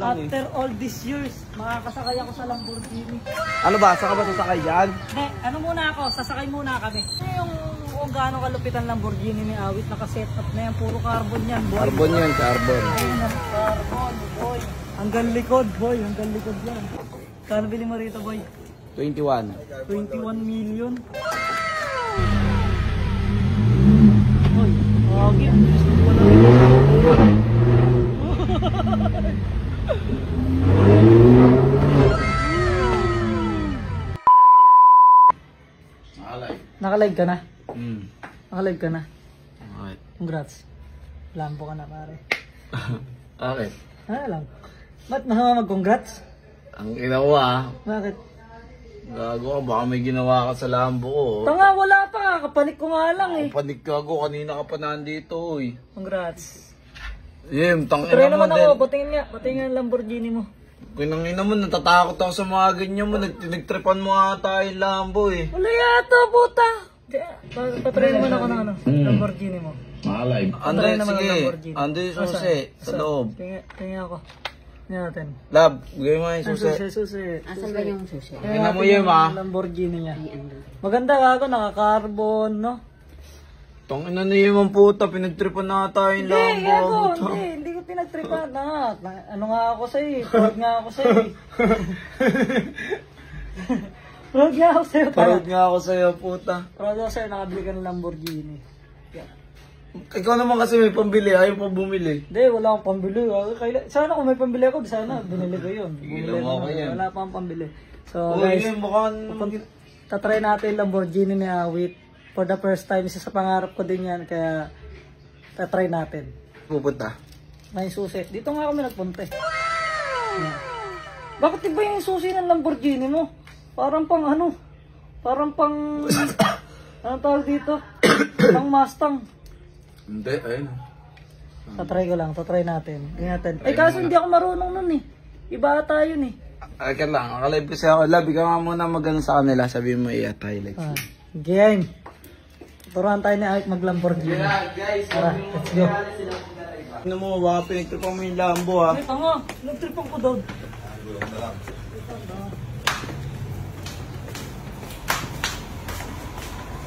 lang eh. After all these years, makakasakay ako sa Lamborghini. Ano ba? Saan ka ba sasakay dyan? Hindi, ano muna ako, sasakay muna kami. Yung kung gaano kalupit ang Lamborghini ni Awit, naka-set up na yan, puro carbon yan, boy. Carbon yan, carbon. Ayun ang carbon, boy. Hanggang likod, boy, hanggang likod yan. Kano bili mo rito, boy? 21. 21 million. Boy, okay. Wala Naka-live ka na? Naka-live ka na? Okay. Congrats. Lambo ka na, pare. Okay. Ano lang? Ba't masama mag-congrats? Ang ginawa, Bakit? gago ka, baka may ginawa ka sa Lambo ko. Tanga, wala pa. Kapanik ko nga lang eh. Panik ka ako, kanina ka pa nandito eh. Congrats. Tangina Try mo naman din. ako. Batingin nga ang Lamborghini mo. Kinangina mo, natatakot ako sa mga ganyan mo. Nagtripan mo ata yung Lambo eh. Wala yata, puta. Patry naman ako ng Lamborghini mo. Malay. Patry naman ang Lamborghini. Ando yung susi sa loob. Tingin ako. Tingnan natin. Lab, gawin mo yung susi. Susi. Asan ba yung susi? Tingnan mo yun ha. Lamborghini niya. Maganda ako, naka-carbon, no? Tangina na yung puta, pinagtripan na ata yung Lambo. Hindi ko pinagtripan na. Ano nga ako sa'yo, proud nga ako sa'yo. Proud nga ako sa'yo. Parod nga ako sa'yo, puta. Proud ako sa'yo, nakabili ka ng Lamborghini. Ikaw naman kasi may pambili, ayaw pa bumili. Hindi, wala akong pambili. Sana kung may pambili ako, sana binili ko yun. Bumili mo ako yan. Wala pa akong pambili. So guys, tatry natin yung Lamborghini ni Awit. For the first time, isa sa pangarap ko din yan, kaya tatry natin. Pupunta. May susi. Dito nga kami nagpunta eh. Yan. Bakit iba yung susi ng Lamborghini mo? Parang pang ano? Parang pang... anong tawag dito? Pang Mustang. Hindi, ayun. Tatry ko lang, tatry natin. Ingatan. Kaso hindi ako marunong nun eh. Iba ata yun eh. Ay ka lang, akalive kasi ako. Lab, ikaw nga muna magano sa kanila, sabihin mo i-highlight. Game. Turuan tayo ni Awit mag-Lamborghini. Guys, Tara, let's go. ano mo, baka pinagtripan mo yung Lambo ha. Ay, tanga. Nag-tripan ko daw.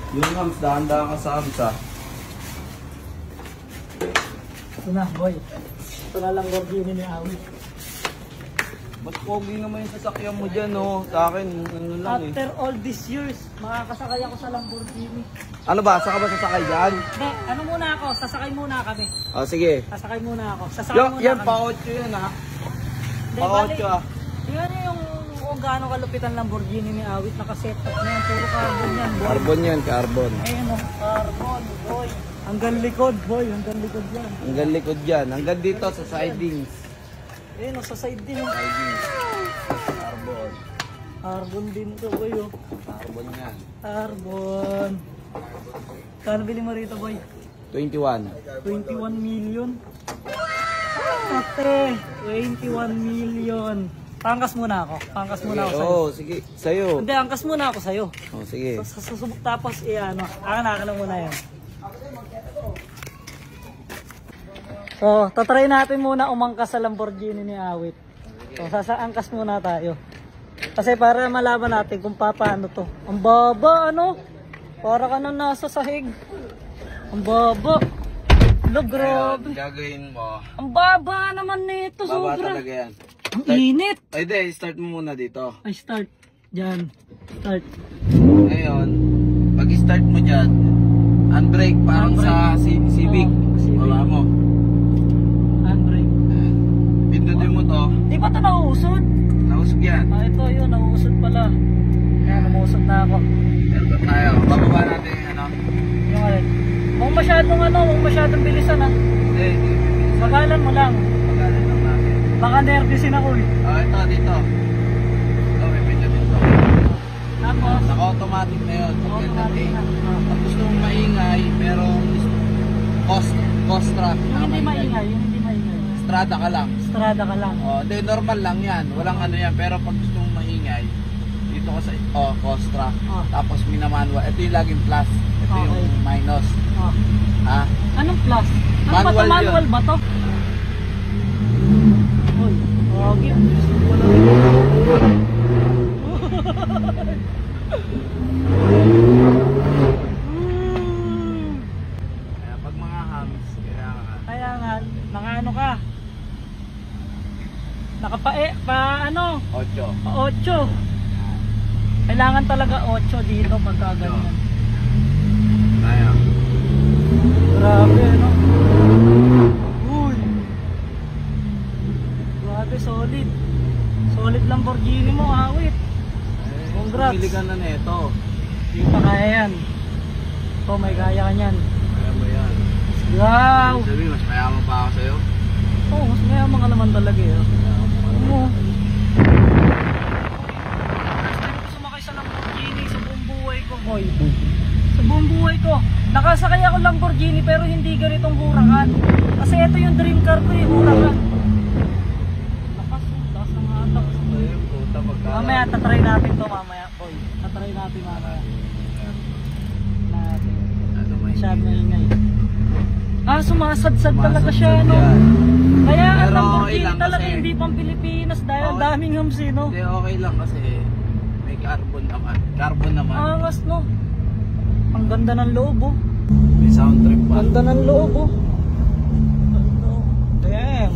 Yung hams, dahan-dahan ka sa hams ha. Ito na, boy. Ito na Lamborghini ni Awit. Ba't pogi naman yung sasakyan mo dyan oh. Sa akin, ano lang eh. After all these years, makakasakay ako sa Lamborghini. Ano ba, saan ka ba sasakay dyan? Hindi, ano muna ako, sasakay muna kami. Oh, sige. Sasakay muna ako. Sasakay Yan, muna yan kami. pa-8 yun ha. Hindi, Pa-8 bali, ah. tingnan niyo yung kung gaano kalupit ang Lamborghini ni Awit. Naka-set up na yan, puro carbon yan, boy. Carbon yan, carbon. Ayun o, carbon, boy. Hanggang likod, boy. Hanggang likod yan. Hanggang likod yan. Hanggang dito sa sidings. Ayun o, sa side din o. Sidings. Carbon. Carbon din to, boy o. Carbon yan. Carbon. Kano bili mo rito, boy? 21. 21 million. Ate, 21 million. Pangkas muna ako. Pangkas muna ako sa'yo. Oo, sige. Sa'yo. Hindi, angkas muna ako sa'yo. Oh, sige. Susubok tapos, ano, akin na muna yan. So, tatry natin muna umangkas sa Lamborghini ni Awit. So, sasaangkas muna tayo. Kasi para malaman natin kung paano to. Ang baba, ano? Para ka na nasa sahig. Ang baba. Lo, grabe. Gagawin mo. Ang baba naman nito, Baba sobra. talaga yan. Ang init. Ay, di. Start mo muna dito. Ay, start. Diyan. Start. Ngayon, pag-start mo dyan, handbrake parang sa Civic. Civic. Baba mo. Handbrake. Pindutin mo to. Di ba ito nauusod? Nausog yan. Ah, ito yun. Nauusod pala. Yan, namusod na ako. Pero tayo. Bababa natin yung ano. Yung alin. Huwag masyadong bilisan ha. Hindi. Magalan mo lang. Magalan lang natin. Baka nervisin ako eh. Ito, dito. Ito, may pindutin to. Tapos, Naka-automatic na yun. automatic na. Pag gusto mong maingay, merong Costra. Yung hindi maingay, yung hindi maingay. Strada ka lang. Strada ka lang. Oh, hindi, normal lang yan. Walang ano yan. Pero pag gusto mong maingay, dito ko sa Costra. Oh. Tapos minamanual. Ito yung laging plus. Ito Okay. yung minus. Oh. Ha? Anong plus? Ano ba to? Manual Manual yun. ba to? Uy, ano? 8. 8. Kailangan talaga 8 dito pagka ganyan. Kaya. Grabe, no? Uy! Grabe, solid. Solid Lamborghini mo, awit. Congrats. Pumili ka na neto. Hindi pa kaya yan. Ito, may kaya ka yan. Kaya mo yan. Wow! Sabi, mas mayaman pa ako sa'yo. Oo, mas mayaman ka naman talaga eh. Ano mo? First time ko sumakay sa Lamborghini sa buong buhay ko, boy. Sa buong buhay ko. Nakasakay ako Lamborghini pero hindi ganitong Huracan. Kasi ito yung dream car ko, yung Huracan. Lakas ng hatak. Ayun, puta pagka. Mamaya, tatry natin to mamaya, boy. Tatry natin mamaya. Ano may Masyado maingay. Sumasadsad talaga siya, Sumasadsad no? yan. Kaya ang Pero okay Lamborghini lang talaga kasi. hindi pang Pilipinas dahil ang Okay. daming hams, no? Hindi, okay lang kasi may carbon naman. Carbon naman. Angas, no? Ang ganda ng loob, oh. May sound trip pa. Ganda ng loob, oh. Ganda, oh. Damn.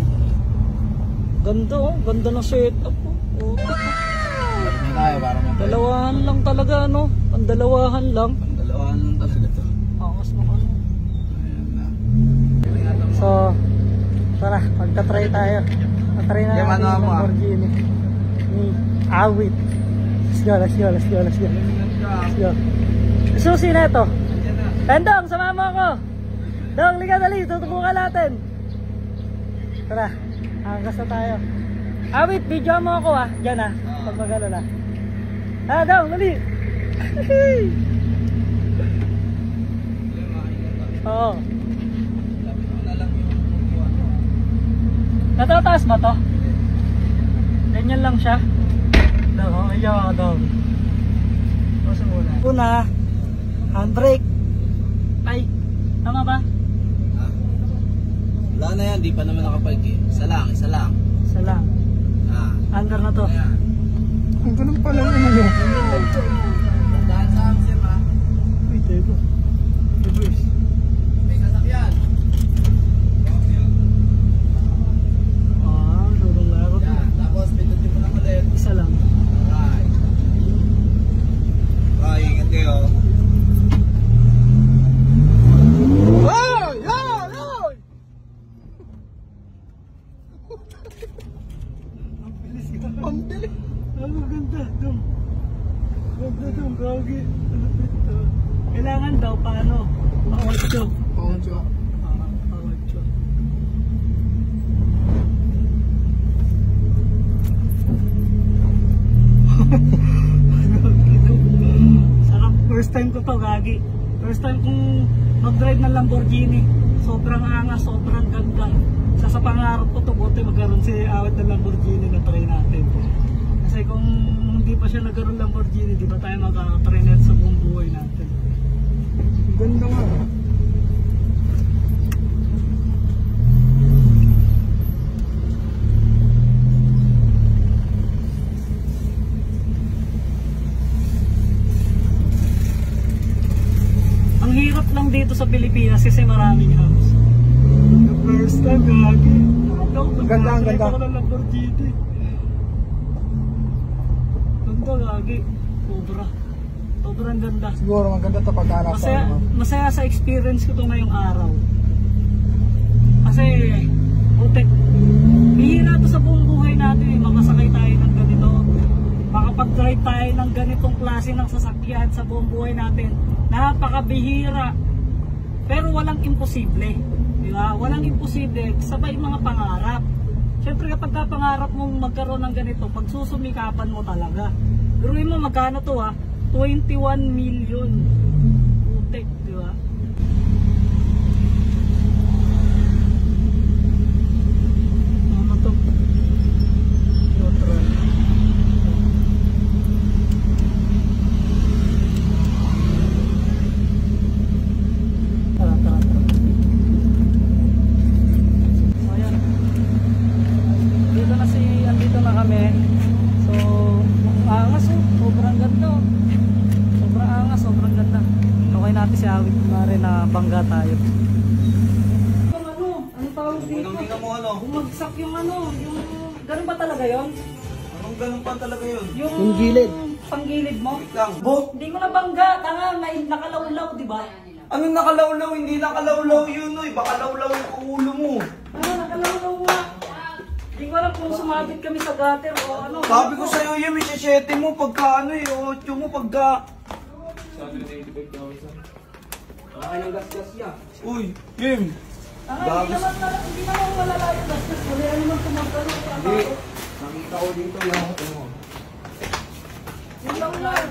Ganda, oh. Ganda ng setup, oh. Hindi tayo para matay. Dalawahan lang talaga, no? Ang dalawahan lang. Ang dalawahan lang talaga to. Angas mo, ano? Ayan na. So, tara, magta-try tayo. Tatry na Yung natin ano yung mo, Lamborghini ni Awit. Let's go, let's go, let's go, let's go. Let's go. Susi na ito. Tendong, sumama ako. Dong, liga dali, tutubukan natin. Tara, angkas na tayo. Awit, video mo ako ah. Diyan ah, pag mag-alala. Dong, dali. Oo. Natataas ba to? Ganyan lang siya. Dong, ayaw ako dong. Puso muna. Una, handbrake. Ay, tama ba? Ha? Wala na yan, di pa naman nakapag-i. Isa lang. Isa lang. Under na to. Ayan. Ang ganun pala yung ano. Dahil sa hamster ha. Uy, teko. Reverse. May sasakyan. Durong na ako. Yan. Tapos pindutin mo lang ulit. Isa lang. Alright. Okay, ingat kayo. Ang bilis. Ang ganda. Dong. Ganda dong. Gagi. Kailangan daw paano? Pa-8. Pa-8. Pa-8. Sarap. First time ko to, Gagi. First time kong mag-drive ng Lamborghini. Sobrang angas, sobrang ganda. Sa pangarap ko to, buti magkaroon si Awit ng Lamborghini na try natin. Kasi kung hindi pa siya nagkaroon ng Lamborghini, di ba tayo magkakatry net sa buong buhay natin. Ganda nga. Ang hirap lang dito sa Pilipinas kasi maraming house. The first time, Gagi. Ganda, ang ganda. Ako ng Lamborghini. Ganda, Gagi. Sobrang ganda. Siguro maganda ito pagka nasa ano. Masaya sa experience ko ito ngayong araw. Kasi, putek, bihira ito sa buong buhay natin eh. Makasakay tayo ng ganito. Makapag-drive tayo ng ganitong klase ng sasakyan sa buong buhay natin. Napakabihira. Pero walang imposible. Di ba? Walang imposible. Sabay mga pangarap. Siyempre kapag pangarap mong magkaroon ng ganito, pagsusumikapan mo talaga. Pero mo magkano to ha? 21 million. Putek, di ba? Ano to? Neutral. Tara. So ayan. Andito na kami. So, angas oh. Sobrang ganda oh. Sobrang angas, sobrang ganda. Okay natin si Awit na rin na bangga tayo. Ano tawag dito? Tingnan mo ano. Bumagsak yung ano, yung Ganun ba talaga yun? Anong ganun pa talaga yun? Yung gilid. panggilid mo? Wait lang. Bo, Hindi mo nabangga, tanga, may nakalawlaw, di ba? anong nakalawlaw? Hindi nakalawlaw yun, oy. Baka lawlaw yung ulo mo. Ano, nakalawlaw nga. Hindi ko alam kung sumabit kami sa gutter o ano. Sabi ko sa'yo, yung isesete mo pagka ano eh, 8 mo pagka... Uy, Kim! Tanga, hindi naman malala yung gastos. Wala naman tumagano. Hindi. Nakita ko dito yung ano. Yung lang lang.